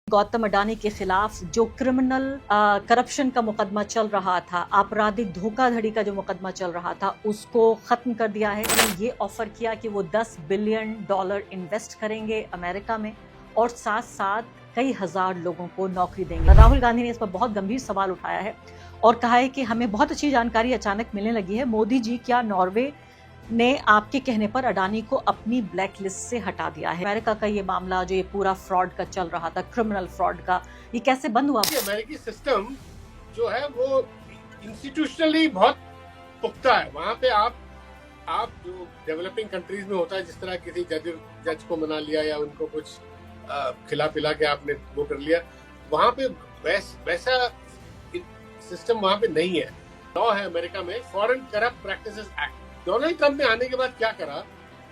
गौतम अडानी के खिलाफ जो क्रिमिनल करप्शन का मुकदमा चल रहा था, आपराधिक धोखाधड़ी का जो मुकदमा चल रहा था, उसको खत्म कर दिया है। उन्होंने ये ऑफर किया कि वो $10 बिलियन इन्वेस्ट करेंगे अमेरिका में और साथ साथ कई हजार लोगों को नौकरी देंगे। राहुल गांधी ने इस पर बहुत गंभीर सवाल उठाया है और कहा है कि हमें बहुत अच्छी जानकारी अचानक मिलने लगी है। मोदी जी क्या नॉर्वे ने आपके कहने पर अडानी को अपनी ब्लैक लिस्ट से हटा दिया है? अमेरिका का ये मामला जो ये पूरा फ्रॉड का चल रहा था, क्रिमिनल फ्रॉड का, ये कैसे बंद हुआ? अमेरिकी सिस्टम जो है वो इंस्टीट्यूशनली बहुत पुख्ता है। वहाँ पे आप जो डेवलपिंग कंट्रीज में होता है, जिस तरह किसी जज को मना लिया या उनको कुछ खिला पिला के आपने वो कर लिया, वहाँ पे वैसा सिस्टम वहाँ पे नहीं है। लॉ है अमेरिका में, foreign corrupt practices act. Donald Trump ने आने के बाद क्या करा,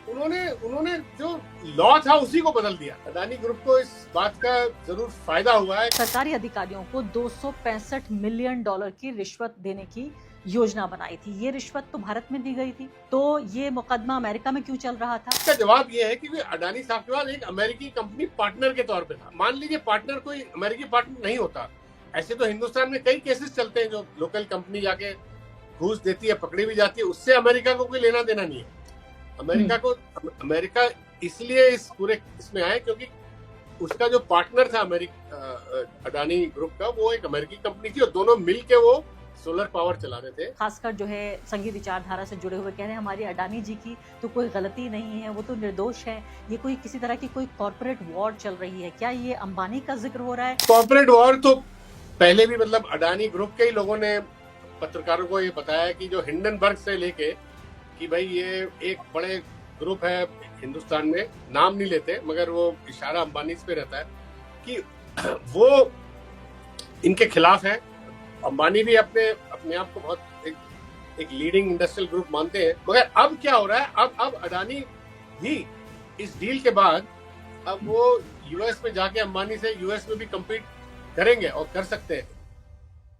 उन्होंने जो लॉ था उसी को बदल दिया। अडानी ग्रुप को इस बात का जरूर फायदा हुआ है। सरकारी अधिकारियों को $265 मिलियन की रिश्वत देने की योजना बनाई थी। ये रिश्वत तो भारत में दी गई थी, तो ये मुकदमा अमेरिका में क्यों चल रहा था? इसका जवाब ये है कि अडानी साहब के पास एक अमेरिकी कंपनी पार्टनर के तौर पे था। मान लीजिए पार्टनर कोई अमेरिकी पार्टनर नहीं होता। ऐसे तो हिंदुस्तान में कई केसेस चलते हैं जो लोकल कंपनी जाके घूस देती है, पकड़ी भी जाती है, उससे अमेरिका को कोई लेना देना नहीं है। अमेरिका इसलिए इस पूरे इसमें आए क्योंकि उसका जो पार्टनर था अडानी ग्रुप का, वो एक अमेरिकी कंपनी थी और दोनों मिलके वो सोलर पावर चला रहे थे। खासकर जो है संघीय विचारधारा से जुड़े हुए कह रहे हैं हमारी अडानी जी की तो कोई गलती नहीं है, वो तो निर्दोष है, ये कोई किसी तरह की कोई कॉर्पोरेट वॉर चल रही है। क्या ये अंबानी का जिक्र हो रहा है? कॉर्पोरेट वॉर तो पहले भी, मतलब अडानी ग्रुप के ही लोगों ने पत्रकारों को ये बताया कि जो हिंडनबर्ग से लेके कि भाई ये एक बड़े ग्रुप है हिंदुस्तान में, नाम नहीं लेते मगर वो इशारा अंबानी पे रहता है कि वो इनके खिलाफ है। अंबानी भी अपने आप को बहुत एक लीडिंग इंडस्ट्रियल ग्रुप मानते हैं। मगर अब क्या हो रहा है, अब अडानी भी इस डील के बाद अब वो यूएस में जाके अंबानी से यूएस में भी कम्पीट करेंगे और कर सकते हैं।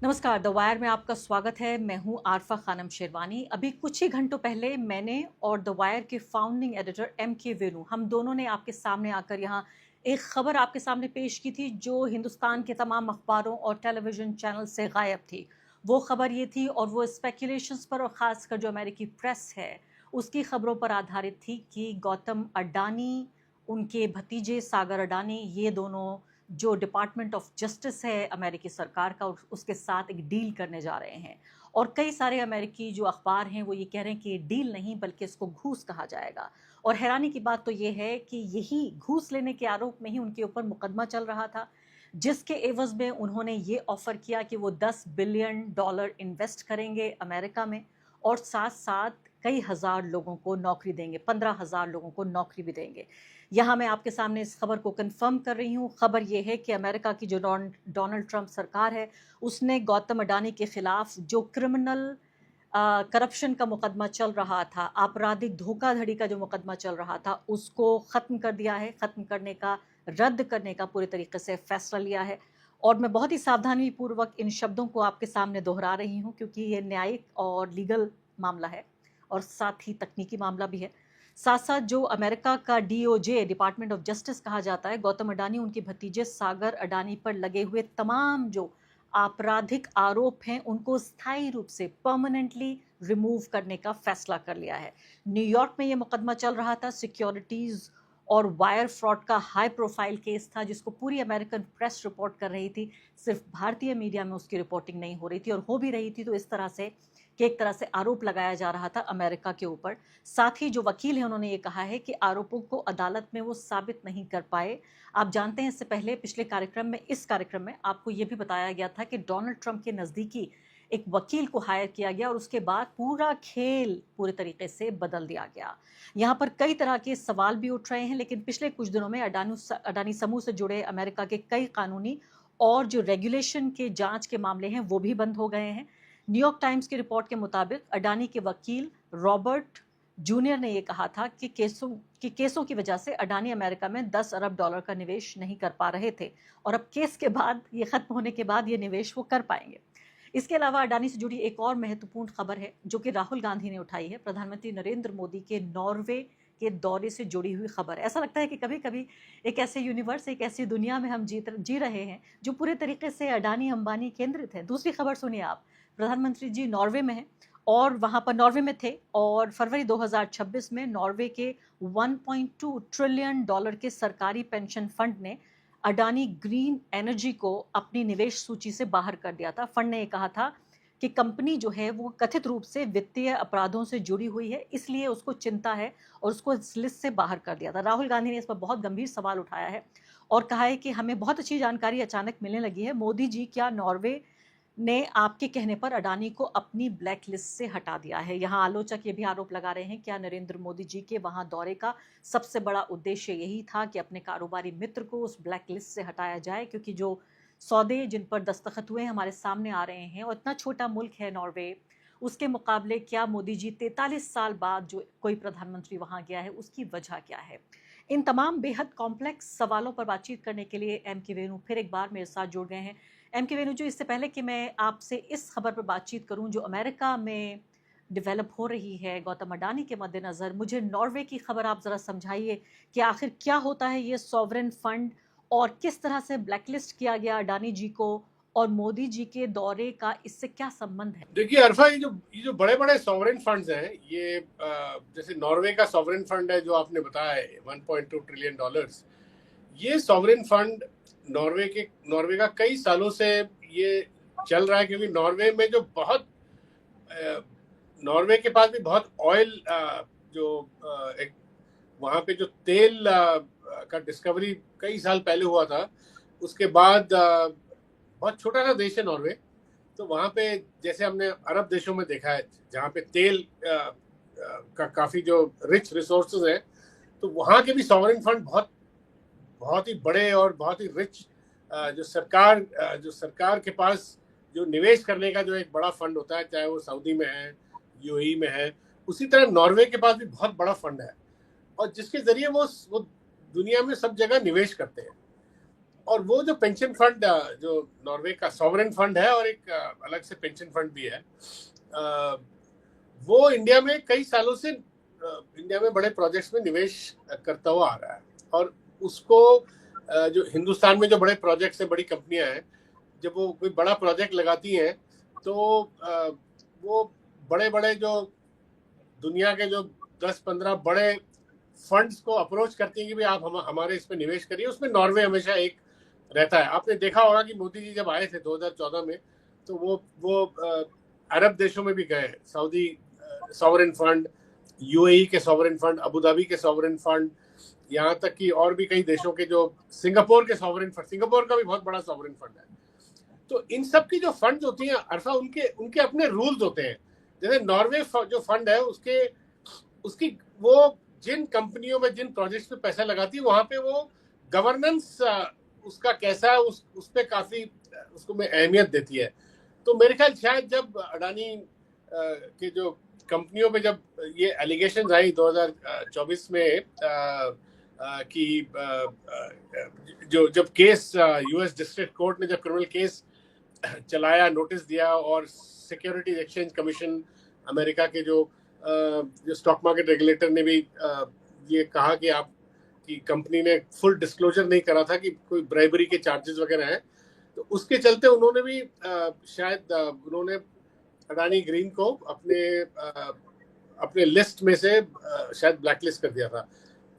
नमस्कार, द वायर में आपका स्वागत है। मैं हूं आरफा खानम शेरवानी। अभी कुछ ही घंटों पहले मैंने और द वायर के फाउंडिंग एडिटर MK वेणु, हम दोनों ने आपके सामने आकर यहां एक खबर आपके सामने पेश की थी जो हिंदुस्तान के तमाम अखबारों और टेलीविजन चैनल से गायब थी। वो खबर ये थी और वो स्पेकुलेशंस पर और ख़ासकर जो अमेरिकी प्रेस है उसकी खबरों पर आधारित थी कि गौतम अडानी, उनके भतीजे सागर अडानी, ये दोनों जो डिपार्टमेंट ऑफ जस्टिस है अमेरिकी सरकार का, उसके साथ एक डील करने जा रहे हैं। और कई सारे अमेरिकी जो अखबार हैं वो ये कह रहे हैं कि डील नहीं बल्कि इसको घूस कहा जाएगा। और हैरानी की बात तो ये है कि यही घूस लेने के आरोप में ही उनके ऊपर मुकदमा चल रहा था, जिसके एवज में उन्होंने ये ऑफर किया कि वो $10 बिलियन इन्वेस्ट करेंगे अमेरिका में और साथ साथ कई हजार लोगों को नौकरी देंगे, 15,000 लोगों को नौकरी भी देंगे। यहाँ मैं आपके सामने इस खबर को कंफर्म कर रही हूँ। खबर ये है कि अमेरिका की जो डोनाल्ड ट्रंप सरकार है उसने गौतम अडानी के खिलाफ जो क्रिमिनल करप्शन का मुकदमा चल रहा था, आपराधिक धोखाधड़ी का जो मुकदमा चल रहा था, उसको ख़त्म कर दिया है। ख़त्म करने का, रद्द करने का पूरे तरीके से फैसला लिया है। और मैं बहुत ही सावधानी पूर्वक इन शब्दों को आपके सामने दोहरा रही हूँ क्योंकि ये न्यायिक और लीगल मामला है और साथ ही तकनीकी मामला भी है। साथ साथ जो अमेरिका का DOJ, डिपार्टमेंट ऑफ जस्टिस कहा जाता है, गौतम अडानी, उनके भतीजे सागर अडानी पर लगे हुए तमाम जो आपराधिक आरोप हैं उनको स्थायी रूप से परमानेंटली रिमूव करने का फैसला कर लिया है। न्यूयॉर्क में ये मुकदमा चल रहा था, सिक्योरिटीज और वायर फ्रॉड का हाई प्रोफाइल केस था जिसको पूरी अमेरिकन प्रेस रिपोर्ट कर रही थी। सिर्फ भारतीय मीडिया में उसकी रिपोर्टिंग नहीं हो रही थी, और हो भी रही थी तो इस तरह से कि एक तरह से आरोप लगाया जा रहा था अमेरिका के ऊपर। साथ ही जो वकील हैं उन्होंने ये कहा है कि आरोपों को अदालत में वो साबित नहीं कर पाए। आप जानते हैं इससे पहले पिछले कार्यक्रम में, इस कार्यक्रम में आपको ये भी बताया गया था कि डोनाल्ड ट्रंप के नज़दीकी एक वकील को हायर किया गया और उसके बाद पूरा खेल पूरे तरीके से बदल दिया गया। यहाँ पर कई तरह के सवाल भी उठ रहे हैं, लेकिन पिछले कुछ दिनों में अडानी समूह से जुड़े अमेरिका के कई कानूनी और जो रेगुलेशन के जांच के मामले हैं वो भी बंद हो गए हैं। न्यूयॉर्क टाइम्स की रिपोर्ट के मुताबिक अडानी के वकील रॉबर्ट जूनियर ने यह कहा था कि केसों की वजह से अडानी अमेरिका में $10 अरब का निवेश नहीं कर पा रहे थे और अब केस के बाद, ये खत्म होने के बाद, ये निवेश वो कर पाएंगे। इसके अलावा अडानी से जुड़ी एक और महत्वपूर्ण खबर है जो कि राहुल गांधी ने उठाई है। प्रधानमंत्री नरेंद्र मोदी के नॉर्वे के दौरे से जुड़ी हुई खबर। ऐसा लगता है कि कभी कभी एक ऐसे यूनिवर्स, एक ऐसी दुनिया में हम जी रहे हैं जो पूरे तरीके से अडानी अंबानी केंद्रित है। दूसरी खबर सुनिए आप, प्रधानमंत्री जी नॉर्वे में हैं और वहाँ पर नॉर्वे में थे और फरवरी 2026 में नॉर्वे के 1.2 ट्रिलियन डॉलर के सरकारी पेंशन फंड ने अडानी ग्रीन एनर्जी को अपनी निवेश सूची से बाहर कर दिया था। फंड ने ये कहा था कि कंपनी जो है वो कथित रूप से वित्तीय अपराधों से जुड़ी हुई है, इसलिए उसको चिंता है और उसको इस लिस्ट से बाहर कर दिया था। राहुल गांधी ने इस पर बहुत गंभीर सवाल उठाया है और कहा है कि हमें बहुत अच्छी जानकारी अचानक मिलने लगी है। मोदी जी, क्या नॉर्वे ने आपके कहने पर अडानी को अपनी ब्लैक लिस्ट से हटा दिया है? यहाँ आलोचक ये भी आरोप लगा रहे हैं, क्या नरेंद्र मोदी जी के वहां दौरे का सबसे बड़ा उद्देश्य यही था कि अपने कारोबारी मित्र को उस ब्लैक लिस्ट से हटाया जाए, क्योंकि जो सौदे जिन पर दस्तखत हुए हमारे सामने आ रहे हैं और इतना छोटा मुल्क है नॉर्वे, उसके मुकाबले क्या मोदी जी 43 साल बाद जो कोई प्रधानमंत्री वहां गया है उसकी वजह क्या है? इन तमाम बेहद कॉम्प्लेक्स सवालों पर बातचीत करने के लिए एम के वेणु फिर एक बार मेरे साथ जुड़ गए हैं। एम के वेणु जी, इससे पहले कि मैं आपसे इस खबर पर बातचीत करूं जो अमेरिका में डेवलप हो रही है गौतम अडानी के मद्देनज़र, मुझे नॉर्वे की खबर आप ज़रा समझाइए कि आखिर क्या होता है ये सॉवरेन फंड और किस तरह से ब्लैकलिस्ट किया गया अडानी जी को और मोदी जी के दौरे का इससे क्या संबंध है? देखिए अरफा, ये जो बड़े बड़े सॉवरेन फंड्स हैं, ये जैसे नॉर्वे का सॉवरेन फंड है जो आपने बताया है 1.2 ट्रिलियन डॉलर्स, ये सॉवरेन फंड नॉर्वे का कई सालों से ये चल रहा है, क्योंकि नॉर्वे में जो बहुत नॉर्वे के पास भी बहुत ऑयल एक वहाँ पे जो तेल का डिस्कवरी कई साल पहले हुआ था, उसके बाद बहुत छोटा सा देश है नॉर्वे, तो वहाँ पे जैसे हमने अरब देशों में देखा है जहाँ पे तेल का काफी जो रिच रिसोर्सेज है, तो वहाँ के भी सॉवरेन फंड बहुत ही बड़े और बहुत ही रिच, जो सरकार के पास जो निवेश करने का जो एक बड़ा फंड होता है, चाहे वो सऊदी में है, यूएई में है, उसी तरह नॉर्वे के पास भी बहुत बड़ा फंड है और जिसके जरिए वो दुनिया में सब जगह निवेश करते हैं। और वो जो पेंशन फंड जो नॉर्वे का सॉवरेन फंड है और एक अलग से पेंशन फंड भी है, वो इंडिया में कई सालों से इंडिया में बड़े प्रोजेक्ट्स में निवेश करता हुआ आ रहा है। और उसको जो हिंदुस्तान में जो बड़े प्रोजेक्ट्स हैं, बड़ी कंपनियां हैं, जब वो कोई बड़ा प्रोजेक्ट लगाती हैं तो वो बड़े बड़े जो दुनिया के जो 10-15 बड़े फंड्स को अप्रोच करती हैं कि भाई आप हमारे इस पे निवेश करिए। उसमें नॉर्वे हमेशा एक रहता है। आपने देखा होगा कि मोदी जी जब आए थे 2014 में, तो वो अरब देशों में भी गए, सऊदी सॉवरेन फंड, यूएई के सॉवरेन फंड, अबू धाबी के सॉवरेन फंड, यहाँ तक कि और भी कई देशों के, जो सिंगापुर के सॉवरेन फंड, सिंगापुर का भी बहुत बड़ा सॉवरेन फंड है। तो इन सब की जो फंड होती हैं अरफा, उनके अपने रूल्स होते हैं। जैसे नॉर्वे जो फंड है उसकी वो जिन कंपनियों में जिन प्रोजेक्ट्स पे पैसा लगाती है, वहां पे वो गवर्नेंस उसका कैसा है उस पे काफी उसको में अहमियत देती है। तो मेरे ख्याल शायद जब अडानी के जो कंपनियों पे जब ये एलिगेशंस आई 2024 में कि जब केस यूएस डिस्ट्रिक्ट कोर्ट ने जब क्रिमिनल केस चलाया, नोटिस दिया, और सिक्योरिटीज एक्सचेंज कमीशन अमेरिका के जो स्टॉक मार्केट रेगुलेटर ने भी ये कहा कि कंपनी ने फुल डिस्क्लोजर नहीं करा था कि कोई ब्राइबरी के चार्जेस वगैरह हैं, तो उसके चलते उन्होंने भी शायद उन्होंने अडानी ग्रीन को अपने लिस्ट में से शायद ब्लैकलिस्ट कर दिया था।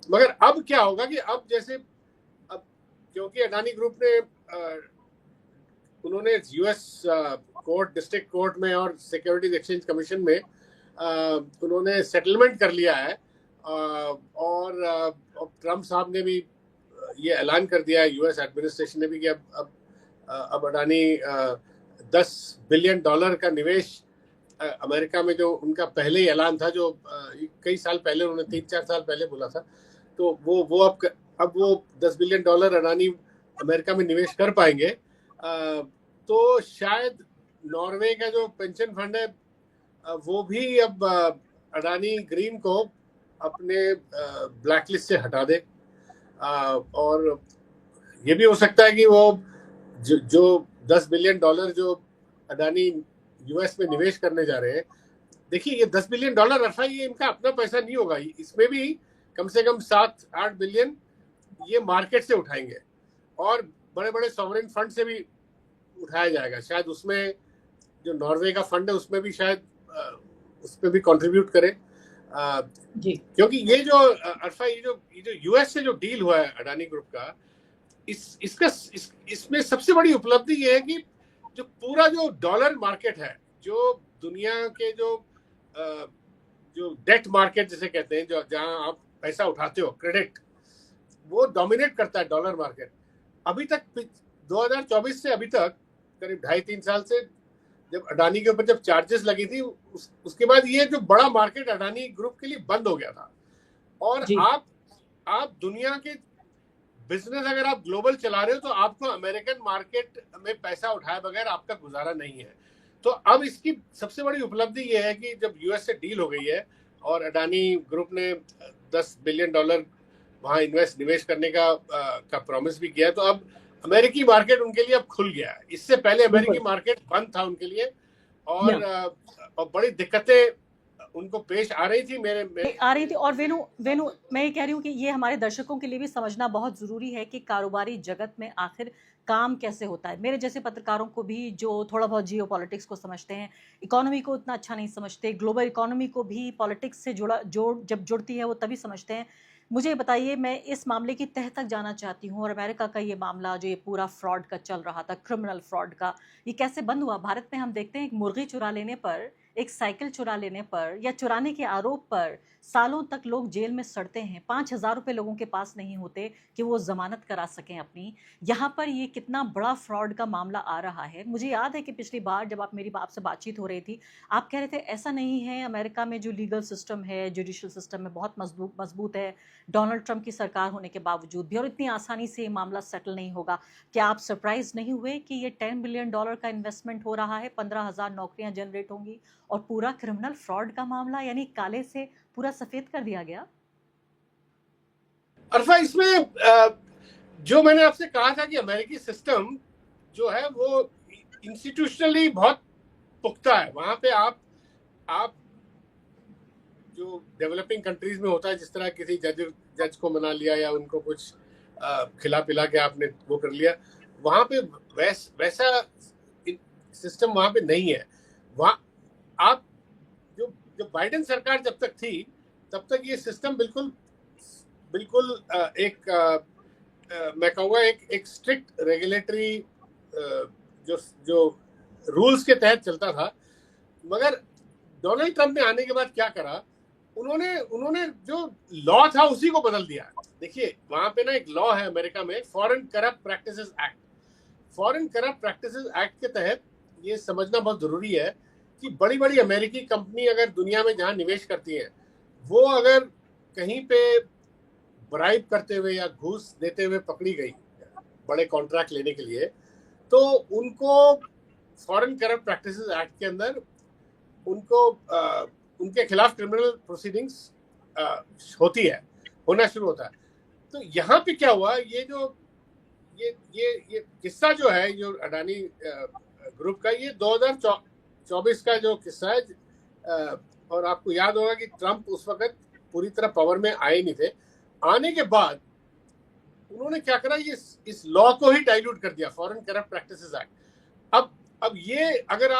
मगर अब क्या होगा कि अब क्योंकि अडानी ग्रुप ने उन्होंने यूएस कोर्ट, डिस्ट्रिक्ट कोर्ट में और सिक्योरिटीज एक्सचेंज कमीशन में उन्होंने सेटलमेंट कर लिया है, और ट्रम्प साहब ने भी ये ऐलान कर दिया है, यूएस एडमिनिस्ट्रेशन ने भी, कि अब अडानी $10 बिलियन का निवेश अमेरिका में, जो उनका पहले ही ऐलान था, जो कई साल पहले उन्होंने 3-4 साल पहले बोला था, तो वो अब वो $10 बिलियन अडानी अमेरिका में निवेश कर पाएंगे। तो शायद नॉर्वे का जो पेंशन फंड है वो भी अब अडानी ग्रीन को अपने ब्लैकलिस्ट से हटा दे, और ये भी हो सकता है कि वो जो $10 बिलियन जो अडानी यूएस में निवेश करने जा रहे हैं, देखिए ये $10 बिलियन अरफा, ये इनका अपना पैसा नहीं होगा, इसमें भी कम से कम 7-8 बिलियन ये मार्केट से उठाएंगे और बड़े बड़े सॉवरेन फंड से भी उठाया जाएगा। शायद उसमें जो नॉर्वे का फंड है उसमें भी शायद उस पर भी कंट्रीब्यूट करे। जी क्योंकि ये जो अरफा ये जो यूएस से जो डील हुआ है अडानी ग्रुप का, इसमें सबसे बड़ी उपलब्धि ये है कि जो पूरा जो डॉलर मार्केट है, जो दुनिया के जो डेट मार्केट जिसे कहते हैं, जो जहां आप पैसा उठाते हो, क्रेडिट, वो डोमिनेट करता है डॉलर मार्केट। अभी तक 2024 से अभी तक करीब 2.5-3 साल से जब अडानी के ऊपर जब चार्जेस लगी थी, उसके बाद ये जो बड़ा मार्केट अडानी ग्रुप के लिए बंद हो गया था। और आप दुनिया के बिजनेस अगर आप ग्लोबल चला रहे हो तो आपको अमेरिकन मार्केट में पैसा उठाए बगैर आपका गुजारा नहीं है। तो अब इसकी सबसे बड़ी उपलब्धि ये है कि जब यूएस से डील हो गई है और अडानी ग्रुप ने $10 बिलियन वहां निवेश करने का प्रॉमिस भी किया, तो अब अमेरिकी मार्केट उनके लिए अब खुल गया है। इससे पहले अमेरिकी मार्केट बंद था उनके लिए और बड़ी दिक्कतें उनको पेश आ रही थी और वेनु मैं ये कह रही हूँ कि ये हमारे दर्शकों के लिए भी समझना बहुत जरूरी है कि कारोबारी जगत में आखिर काम कैसे होता है। मेरे जैसे पत्रकारों को भी जो थोड़ा बहुत जियो पॉलिटिक्स को समझते हैं, इकोनॉमी को उतना अच्छा नहीं समझते, ग्लोबल इकोनॉमी को भी पॉलिटिक्स से जब जुड़ती है वो तभी समझते हैं। मुझे बताइए, मैं इस मामले की तह तक जाना चाहती हूँ और अमेरिका का ये मामला जो ये पूरा फ्रॉड का चल रहा था, क्रिमिनल फ्रॉड का, ये कैसे बंद हुआ। भारत में हम देखते हैं एक मुर्गी चुरा लेने पर, एक साइकिल चुरा लेने पर या चुराने के आरोप पर सालों तक लोग जेल में सड़ते हैं। 5,000 रुपए लोगों के पास नहीं होते कि वो जमानत करा सकें अपनी। यहाँ पर ये कितना बड़ा फ्रॉड का मामला आ रहा है। मुझे याद है कि पिछली बार जब आपसे बातचीत हो रही थी, आप कह रहे थे ऐसा नहीं है, अमेरिका में जो लीगल सिस्टम है, जुडिशियल सिस्टम है, बहुत मजबूत है, डोनाल्ड ट्रंप की सरकार होने के बावजूद भी, और इतनी आसानी से ये मामला सेटल नहीं होगा। क्या आप सरप्राइज नहीं हुए कि ये $10 बिलियन का इन्वेस्टमेंट हो रहा है, 15,000 नौकरियां जनरेट होंगी और पूरा क्रिमिनल फ्रॉड का मामला यानी काले से पूरा सफेद कर दिया गया? अरफा, इसमें जो मैंने आपसे कहा था कि अमेरिकी सिस्टम जो है वो इंस्टीट्यूशनली बहुत पुख्ता है। वहां पे आप जो डेवलपिंग कंट्रीज में होता है, जिस तरह किसी जज को मना लिया या उनको कुछ खिला पिला के आपने वो कर लिया, वहां पे वैसा सिस्टम वहां पे नहीं है। वहां आप जो बाइडेन सरकार जब तक थी तब तक ये सिस्टम बिल्कुल मैं कहूँगा एक स्ट्रिक्ट रेगुलेटरी जो रूल्स के तहत चलता था। मगर डोनाल्ड ट्रंप ने आने के बाद क्या करा, उन्होंने जो लॉ था उसी को बदल दिया। देखिए, वहां पे ना एक लॉ है अमेरिका में, foreign corrupt practices act. Foreign corrupt practices act के तहत ये समझना बहुत जरूरी है कि बड़ी बड़ी अमेरिकी कंपनी अगर दुनिया में जहां निवेश करती है, वो अगर कहीं पे ब्राइब करते हुए या घूस देते हुए पकड़ी गई बड़े कॉन्ट्रैक्ट लेने के लिए, तो उनको फॉरेन करप्ट प्रैक्टिसेस एक्ट के अंदर उनके खिलाफ क्रिमिनल प्रोसीडिंग्स होना शुरू होता है। तो यहाँ पे क्या हुआ, ये किस्सा जो है, जो अडानी ग्रुप का, ये 2024 का जो किस्सा है। और आपको याद होगा कि ट्रंप उस वक्त पूरी तरह पावर में आए नहीं थे। आने के बाद उन्होंने क्या करा, ये इस लॉ को ही डाइल्यूट कर दिया, फॉरेन करप्ट प्रैक्टिसेस एक्ट। अब ये अगर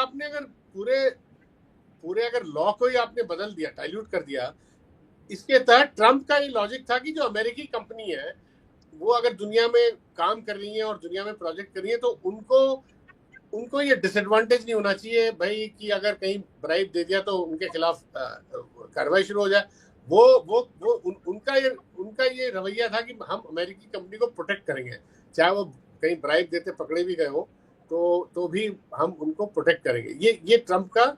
पूरे अगर लॉ को ही आपने बदल दिया, डाइल्यूट कर दिया, इसके तहत ट्रंप का ये लॉजिक था कि जो अमेरिकी कंपनी है वो अगर दुनिया में काम कर रही है और दुनिया में प्रोजेक्ट कर रही है, तो उनको ये डिसएडवांटेज नहीं होना चाहिए भाई कि अगर कहीं ब्राइब दे दिया तो उनके खिलाफ कार्रवाई शुरू हो जाए। उनका ये रवैया था कि हम अमेरिकी कंपनी को प्रोटेक्ट करेंगे, चाहे वो कहीं ब्राइब देते पकड़े भी गए हो तो भी हम उनको प्रोटेक्ट करेंगे। ये ट्रंप का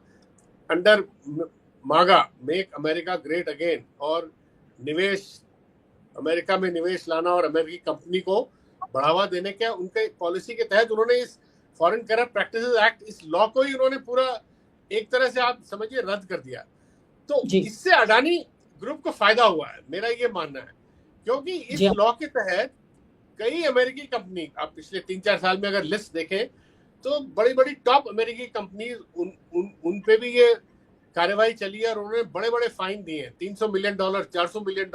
अंडर मागा, मेक अमेरिका ग्रेट अगेन, और अमेरिका में निवेश लाना और अमेरिकी कंपनी को बढ़ावा देने के उनके पॉलिसी के तहत उन्होंने इस फॉरेन करप्ट प्रैक्टिसेस एक्ट, इस लॉ को ही उन्होंने पूरा एक तरह से आप समझिए रद्द कर दिया। तो इससे अडानी ग्रुप को फायदा हुआ है, मेरा ये मानना है, क्योंकि इस लॉ के तहत कई अमेरिकी कंपनी, आप पिछले 3-4 साल में अगर लिस्ट देखें तो बड़ी बड़ी टॉप अमेरिकी कंपनी उन पे भी ये कार्यवाही चली है और उन्होंने बड़े बड़े फाइन दिए हैं, $300 मिलियन, $400 मिलियन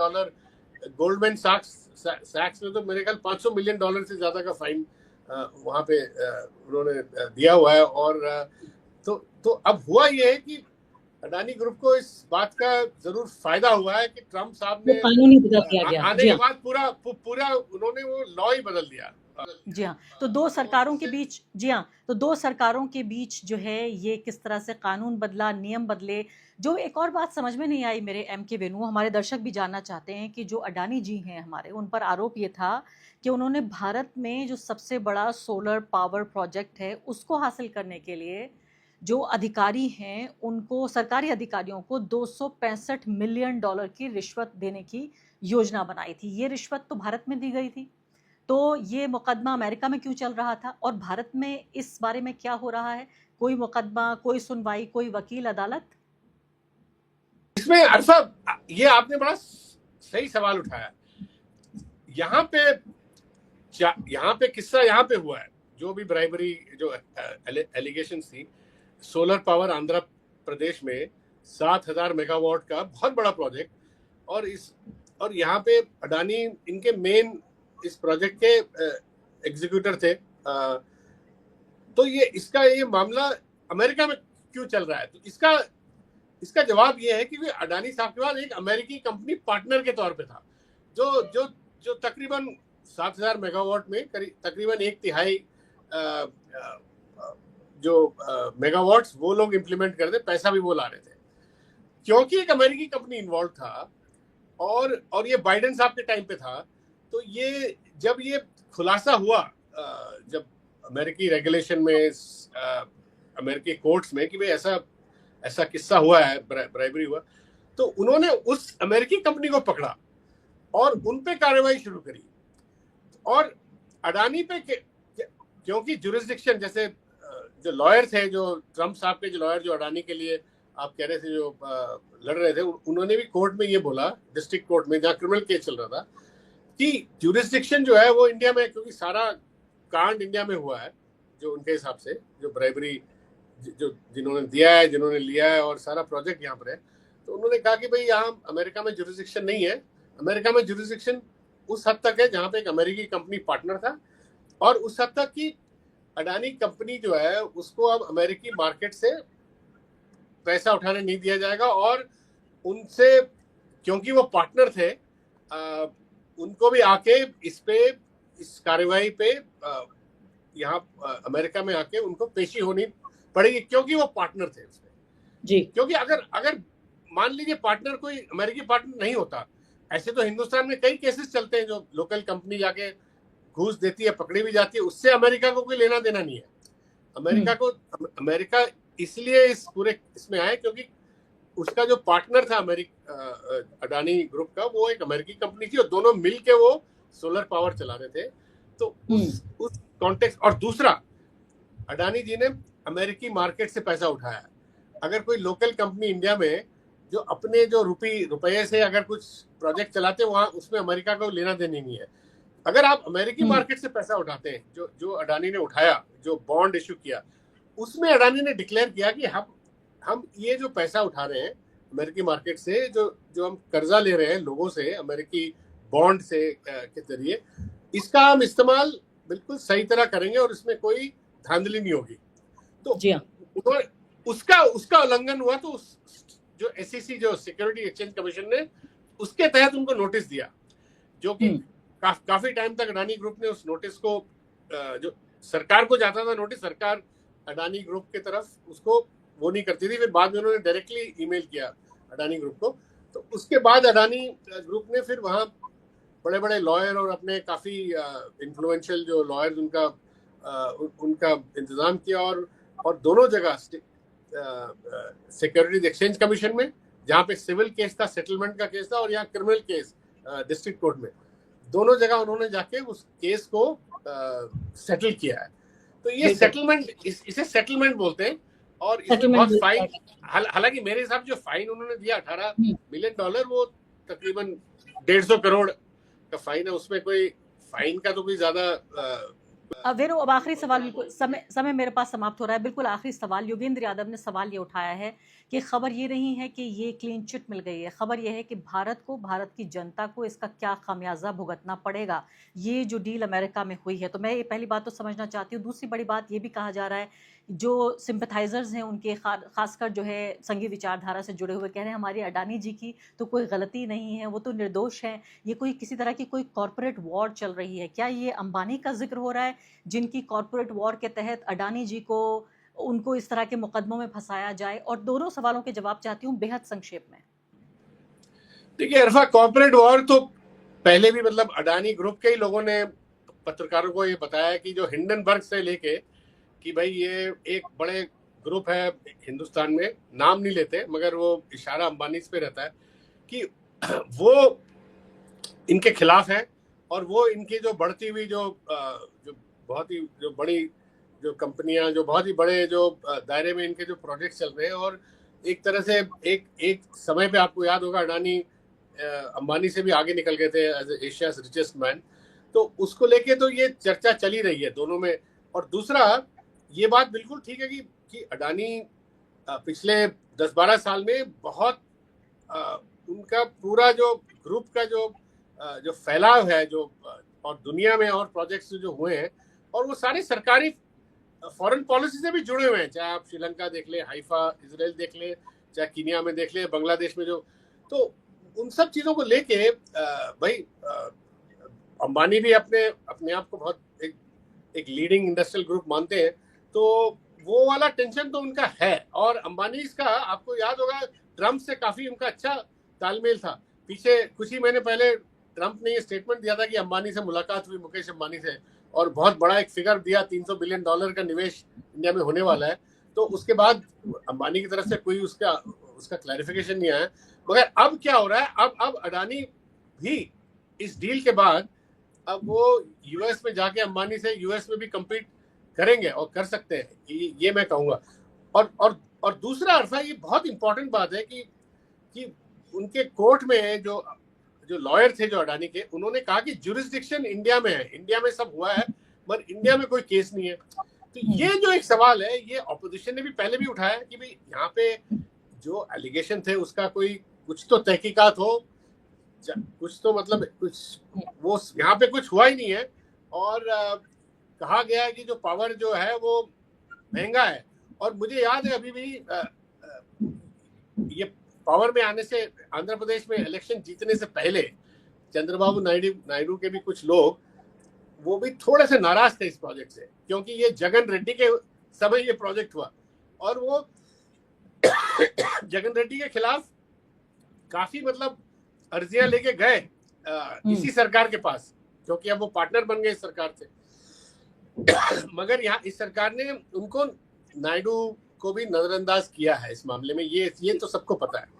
गोल्डमैन सैक्स ने तो मेरे ख्याल $500 मिलियन से ज्यादा का फाइन वहां पे उन्होंने दिया हुआ है। और तो अब हुआ ये है कि अडानी ग्रुप को इस बात का जरूर फायदा हुआ है कि ट्रम्प साहब वो ने कानूनी बदल दिया गया। आने जी के हाँ, बाद पूरा उन्होंने वो लॉ ही बदल दिया। जी हाँ। तो दो सरकारों के बीच, जी हाँ, तो दो सरकारों के बीच जो है ये किस तरह से कानून बदला, नियम बदले। जो एक और बात समझ में नहीं आई मेरे एम के वेणु, हमारे दर्शक भी जानना चाहते हैं कि जो अडानी जी हैं हमारे, उन पर आरोप ये था कि उन्होंने भारत में जो सबसे बड़ा सोलर पावर प्रोजेक्ट है उसको हासिल करने के लिए जो अधिकारी हैं उनको, सरकारी अधिकारियों को $265 मिलियन की रिश्वत देने की योजना बनाई थी। ये रिश्वत तो भारत में दी गई थी। तो ये मुकदमा अमेरिका में क्यों चल रहा था और भारत में इस बारे में क्या हो रहा है? कोई मुकदमा, कोई सुनवाई, कोई वकील, अदालत? इसमें अरफा, ये आपने बड़ा सही सवाल उठाया। यहाँ पे किस्सा यहाँ पे हुआ है, जो भी ब्राइबरी, जो एलिगेशन थी, सोलर पावर आंध्र प्रदेश में 7,000 मेगावाट का बहुत बड़ा प्रोजेक्ट, और यहाँ पे अडानी इनके मेन इस प्रोजेक्ट के एग्जीक्यूटर थे। तो ये मामला अमेरिका में क्यों चल रहा है? तो इसका जवाब ये है कि अडानी साहब के पास एक अमेरिकी कंपनी पार्टनर के तौर पे था, जो तकरीबन 7,000 मेगावाट में तकरीबन 1/3 जो मेगावाट्स वो लोग इंप्लीमेंट कर दे, पैसा भी वो ला रहे थे, क्योंकि एक अमेरिकी कंपनी इन्वॉल्व था। और ये बाइडेन साहब के टाइम पे था। तो जब ये खुलासा हुआ, जब अमेरिकी रेगुलेशन में, अमेरिकी कोर्ट्स में, कि भाई ऐसा किस्सा हुआ है, ब्राइबरी हुआ, तो उन्होंने उस अमेरिकी कंपनी को पकड़ा और उन पे कार्रवाई शुरू करी। और अडानी पे क्योंकि जुरिस्डिक्शन, जैसे जो लॉयर थे, जो ट्रम्प साहब के जो लॉयर, जो अडानी के लिए आप कह रहे थे, जो लड़ रहे थे, उन्होंने भी कोर्ट में ये बोला, डिस्ट्रिक्ट कोर्ट में जहाँ क्रिमिनल केस चल रहा था, कि जुरिस्डिक्शन जो है वो इंडिया में, क्योंकि सारा कांड इंडिया में हुआ है, जो उनके हिसाब से जो ब्राइबरी जिन्होंने दिया है, जिन्होंने लिया है, और सारा प्रोजेक्ट यहाँ पर है। तो उन्होंने कहा कि भाई यहाँ अमेरिका में जुरिस्डिक्शन नहीं है। अमेरिका में जुरिस्डिक्शन उस हद तक है जहाँ पे एक अमेरिकी कंपनी पार्टनर था, और उस हद तक कि अडानी कंपनी जो है उसको अब अमेरिकी मार्केट से पैसा उठाने नहीं दिया जाएगा। और उनसे, क्योंकि वो पार्टनर थे, उनको भी आके इस कार्रवाई पे यहाँ अमेरिका में आके उनको पेशी होनी पड़ेगी, क्योंकि वो पार्टनर थे उसमें जी। क्योंकि अगर मान लीजिए पार्टनर कोई अमेरिकी पार्टनर नहीं होता, ऐसे तो हिंदुस्तान में कई केसेस चलते हैं जो लोकल कंपनी जाके घूस देती है, पकड़ी भी जाती है, उससे अमेरिका को कोई लेना देना नहीं है। अमेरिका इसलिए इस पूरे इसमें आए क्योंकि उसका जो पार्टनर था अडानी ग्रुप का, वो एक अमेरिकी कंपनी थी, और दोनों मिलके वो सोलर पावर चला रहे थे। तो उस कॉन्टेक्स्ट, और दूसरा, अडानी जी ने अमेरिकी मार्केट से पैसा उठाया। अगर कोई लोकल कंपनी इंडिया में जो अपने जो रुपये से अगर कुछ प्रोजेक्ट चलाते, वहां उसमें अमेरिका को लेना देनी नहीं है। अगर आप अमेरिकी मार्केट से पैसा उठाते हैं, जो अडानी ने उठाया, जो बॉन्ड इशू किया, उसमें अडानी ने डिक्लेयर किया कि हम ये जो पैसा उठा रहे हैं अमेरिकी मार्केट से, जो हम कर्जा ले रहे हैं लोगों से अमेरिकी बॉन्ड से के जरिए, इसका हम इस्तेमाल बिल्कुल सही तरह करेंगे और इसमें कोई धांधली नहीं होगी। तो जी हाँ, उसका उल्लंघन हुआ, तो जो SEC, जो सिक्योरिटी एक्सचेंज कमीशन ने उसके तहत उनको नोटिस दिया, जो कि काफी टाइम तक अडानी ग्रुप ने उस नोटिस को, जो सरकार को जाता था नोटिस, सरकार अडानी ग्रुप के तरफ उसको वो नहीं करती थी। फिर बाद में उन्होंने डायरेक्टली ईमेल किया अडानी ग्रुप को। तो उसके बाद अडानी ग्रुप ने फिर वहाँ बड़े बड़े लॉयर और अपने काफी इन्फ्लुएंशियल जो लॉयर्स उनका इंतजाम किया, और दोनों जगह सिक्योरिटीज एक्सचेंज कमीशन में, जहाँ पे सिविल केस था, सेटलमेंट का केस था, और यहाँ क्रिमिनल केस डिस्ट्रिक्ट कोर्ट में, दोनों जगह उन्होंने जाके उस केस को सेटल किया है। तो ये सेटलमेंट, इसे सेटलमेंट बोलते हैं। और इसमें बहुत फाइन, हालांकि मेरे हिसाब से जो फाइन उन्होंने दिया $18 मिलियन, वो तकरीबन 150 करोड़ का फाइन है। उसमें कोई फाइन का तो कोई ज्यादा वेणु, अब आखिरी सवाल, बिल्कुल समय मेरे पास समाप्त हो रहा है, बिल्कुल आखिरी सवाल। योगेंद्र यादव ने सवाल ये उठाया है कि खबर ये नहीं है कि ये क्लीन चिट मिल गई है, खबर ये है कि भारत को, भारत की जनता को इसका क्या खामियाजा भुगतना पड़ेगा, ये जो डील अमेरिका में हुई है। तो मैं ये पहली बात तो समझना चाहती हूँ। दूसरी बड़ी बात ये भी कहा जा रहा है, जो सिंपथाइजर्स हैं उनके, खासकर जो है संघी विचारधारा से जुड़े हुए, कह रहे हैं हमारी अडानी जी की तो कोई गलती नहीं है, वो तो निर्दोष हैं, ये कोई किसी तरह की कोई कॉरपोरेट वॉर चल रही है। क्या ये अंबानी का जिक्र हो रहा है, जिनकी कॉरपोरेट वॉर के तहत अडानी जी को, उनको इस तरह के मुकदमों में फंसाया जाए? और दोनों सवालों के जवाब चाहती हूँ बेहद संक्षेप में। देखिए अरफा, कॉर्पोरेट वॉर तो पहले भी मतलब अडानी ग्रुप के ही लोगों ने पत्रकारों को ये बताया कि जो हिंडनबर्ग से लेके कि भाई ये एक बड़े ग्रुप है हिंदुस्तान में, नाम नहीं लेते मगर वो इशारा अंबानी पे रहता है कि वो इनके खिलाफ है, और वो इनकी जो बढ़ती हुई जो बहुत ही जो बड़ी जो कंपनियां, जो बहुत ही बड़े जो दायरे में इनके जो प्रोजेक्ट चल रहे हैं, और एक तरह से एक समय पे आपको याद होगा अडानी अंबानी से भी आगे निकल गए थे एज एशियाज रिचेस्ट मैन, तो उसको लेके तो ये चर्चा चली रही है दोनों में। और दूसरा ये बात बिल्कुल ठीक है कि अडानी पिछले 10-12 साल में बहुत उनका पूरा जो ग्रुप का जो फैलाव है, जो और दुनिया में और प्रोजेक्ट्स जो हुए हैं, और वो सारे सरकारी फॉरेन पॉलिसी से भी जुड़े हुए हैं, चाहे आप श्रीलंका देख ले, हाइफा इजराइल देख ले, चाहे कीनिया में देख ले, बांग्लादेश में जो, तो उन सब चीजों को लेके भाई अंबानी भी अपने आप को बहुत एक लीडिंग इंडस्ट्रियल ग्रुप मानते हैं, तो वो वाला टेंशन तो उनका है। और अंबानी का आपको याद होगा ट्रम्प से काफी उनका अच्छा तालमेल था। पीछे कुछ ही महीने पहले ट्रम्प ने ये स्टेटमेंट दिया था कि अंबानी से मुलाकात हुई, मुकेश अंबानी से, और बहुत बड़ा एक फिगर दिया, $300 बिलियन का निवेश इंडिया में होने वाला है। तो उसके बाद अंबानी की तरफ से कोई उसका क्लैरिफिकेशन नहीं आया। मगर अब क्या हो रहा है, अब अडानी भी इस डील के बाद अब वो यूएस में जाके अंबानी से यूएस में भी compete करेंगे और कर सकते हैं, ये मैं कहूँगा। और दूसरा अरफा, ये बहुत इंपॉर्टेंट बात है कि उनके कोर्ट में जो लॉयर थे जो अडानी के, उन्होंने कहा कि जुरिस्डिक्शन इंडिया में है, इंडिया में सब हुआ है, मगर इंडिया में कोई केस नहीं है। तो ये जो एक सवाल है, ये ऑपोजिशन ने भी पहले भी उठाया कि भाई यहाँ पे जो एलिगेशन थे उसका कुछ तो तहकीकात हो, कुछ तो मतलब कुछ वो यहाँ पे कुछ हुआ ही नहीं है। और कहा गया है कि जो पावर जो है वो महंगा है। और मुझे याद है अभी भी ये पावर में आने से, आंध्र प्रदेश में इलेक्शन जीतने से पहले चंद्रबाबू नायडू के भी कुछ लोग, वो भी थोड़े से नाराज थे इस प्रोजेक्ट से, क्योंकि ये जगन रेड्डी के समय ये प्रोजेक्ट हुआ, और वो जगन रेड्डी के खिलाफ काफी मतलब अर्जियां लेके गए इसी सरकार के पास, क्योंकि अब वो पार्टनर बन गए इस सरकार से। मगर यहाँ इस सरकार ने उनको, नायडू को भी नजरअंदाज किया है इस मामले में, ये तो सबको पता है।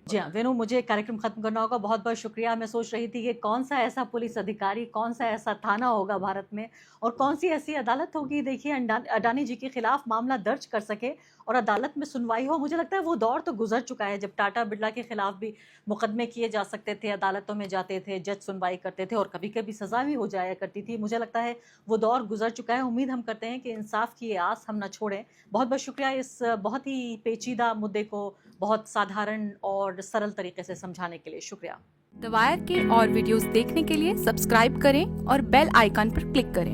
जी हाँ वेणु, मुझे कार्यक्रम खत्म करना होगा, बहुत बहुत शुक्रिया। मैं सोच रही थी कि कौन सा ऐसा पुलिस अधिकारी, कौन सा ऐसा थाना होगा भारत में, और कौन सी ऐसी अदालत होगी, देखिए अडानी जी के खिलाफ मामला दर्ज कर सके और अदालत में सुनवाई हो। मुझे लगता है वो दौर तो गुजर चुका है जब टाटा बिरला के खिलाफ भी मुकदमे किए जा सकते थे, अदालतों में जाते थे, जज सुनवाई करते थे और कभी कभी सजा भी हो जाया करती थी। मुझे लगता है वो दौर गुजर चुका है। उम्मीद हम करते हैं कि इंसाफ की ये आस हम न छोड़ें। बहुत बहुत शुक्रिया इस बहुत ही पेचीदा मुद्दे को बहुत साधारण और सरल तरीके से समझाने के लिए। शुक्रिया। द वायर के और वीडियोस देखने के लिए सब्सक्राइब करें और बेल आइकन पर क्लिक करें।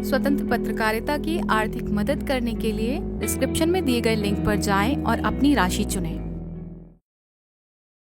स्वतंत्र पत्रकारिता की आर्थिक मदद करने के लिए डिस्क्रिप्शन में दिए गए लिंक पर जाएं और अपनी राशि चुनें।